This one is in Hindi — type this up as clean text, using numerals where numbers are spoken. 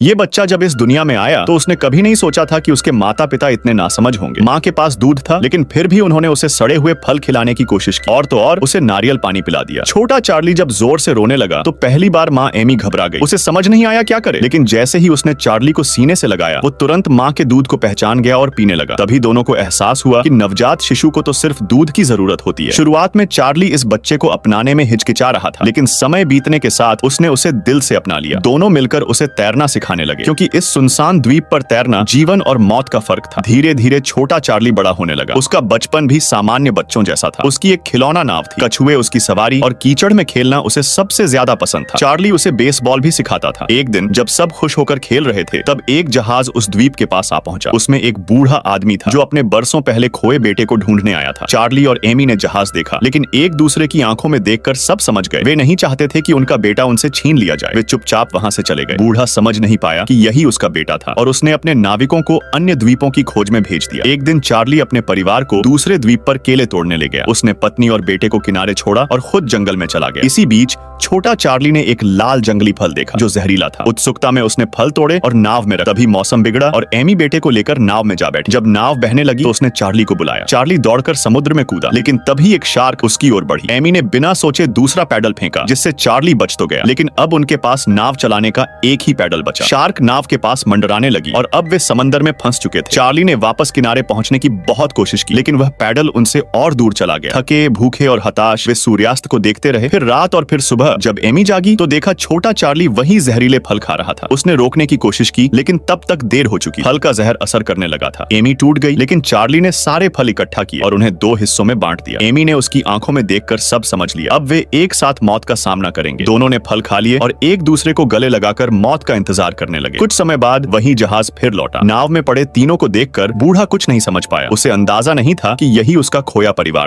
ये बच्चा जब इस दुनिया में आया तो उसने कभी नहीं सोचा था कि उसके माता पिता इतने नासमझ होंगे। माँ के पास दूध था, लेकिन फिर भी उन्होंने उसे सड़े हुए फल खिलाने की कोशिश की और तो और उसे नारियल पानी पिला दिया। छोटा चार्ली जब जोर से रोने लगा तो पहली बार माँ एमी घबरा गई। उसे समझ नहीं आया क्या करे, लेकिन जैसे ही उसने चार्ली को सीने से लगाया वो तुरंत माँ के दूध को पहचान गया और पीने लगा। तभी दोनों को एहसास हुआ कि नवजात शिशु को तो सिर्फ दूध की जरूरत होती है। शुरुआत में चार्ली इस बच्चे को अपनाने में हिचकिचा रहा था, लेकिन समय बीतने के साथ उसने उसे दिल से अपना लिया। दोनों मिलकर उसे तैरना सिखाने लगे, क्योंकि इस सुनसान द्वीप पर तैरना जीवन और मौत का फर्क था। धीरे धीरे छोटा चार्ली बड़ा होने लगा। उसका बचपन भी सामान्य बच्चों जैसा था। उसकी एक खिलौना नाव थी, कछुए उसकी सवारी और कीचड़ में खेलना उसे सबसे ज्यादा पसंद था। चार्ली उसे बेसबॉल भी सिखाता था। एक दिन जब सब खुश होकर खेल रहे थे तब एक जहाज उस द्वीप के पास आ पहुंचा। उसमें एक बूढ़ा आदमी था जो अपने बरसों पहले खोए बेटे को ढूंढने आया था। चार्ली और एमी ने जहाज देखा, लेकिन एक दूसरे की आंखों में देखकर सब समझ गए वे नहीं चाहते थे कि उनका बेटा उनसे छीन लिया जाए। वे चुपचाप वहां से चले गए। बूढ़ा समझ नहीं पाया कि यही उसका बेटा था और उसने अपने नाविकों को अन्य द्वीपों की खोज में भेज दिया। एक दिन चार्ली अपने परिवार को दूसरे द्वीप पर केले तोड़ने ले गया। उसने पत्नी और बेटे को किनारे छोड़ा और खुद जंगल में चला गया। इसी बीच छोटा चार्ली ने एक लाल जंगली फल देखा जो जहरीला था। उत्सुकता में उसने फल तोड़े और नाव में रखा। तभी मौसम बिगड़ा और एमी बेटे को लेकर नाव में जा बैठी। जब नाव बहने लगी तो उसने चार्ली को बुलाया। चार्ली दौड़कर समुद्र में कूदा, लेकिन तभी एक शार्क उसकी ओर बढ़ी। एमी ने बिना सोचे दूसरा पैडल फेंका, जिससे चार्ली बच तो गया, लेकिन अब उनके पास नाव चलाने का एक ही पैडल बचा। शार्क नाव के पास मंडराने लगी और अब वे समंदर में फंस चुके थे। चार्ली ने वापस किनारे पहुंचने की बहुत कोशिश की, लेकिन वह पैडल उनसे और दूर चला गया। थके, भूखे और हताश वे सूर्यास्त को देखते रहे। फिर रात और फिर सुबह जब एमी जागी तो देखा छोटा चार्ली वही जहरीले फल खा रहा था। उसने रोकने की कोशिश की, लेकिन तब तक देर हो चुकी। फल का जहर असर करने लगा था। एमी टूट गई, लेकिन चार्ली ने सारे फल इकट्ठा किए और उन्हें दो हिस्सों में बांट दिया। एमी ने उसकी आंखों में देखकर सब समझ लिया। अब वे एक साथ मौत का सामना करेंगे। दोनों ने फल खा लिए और एक दूसरे को गले लगाकर मौत का इंतजार करने लगे। कुछ समय बाद वही जहाज फिर लौटा। नाव में पड़े तीनों को देखकर बूढ़ा कुछ नहीं समझ पाया। उसे अंदाजा नहीं था कि यही उसका खोया परिवार था।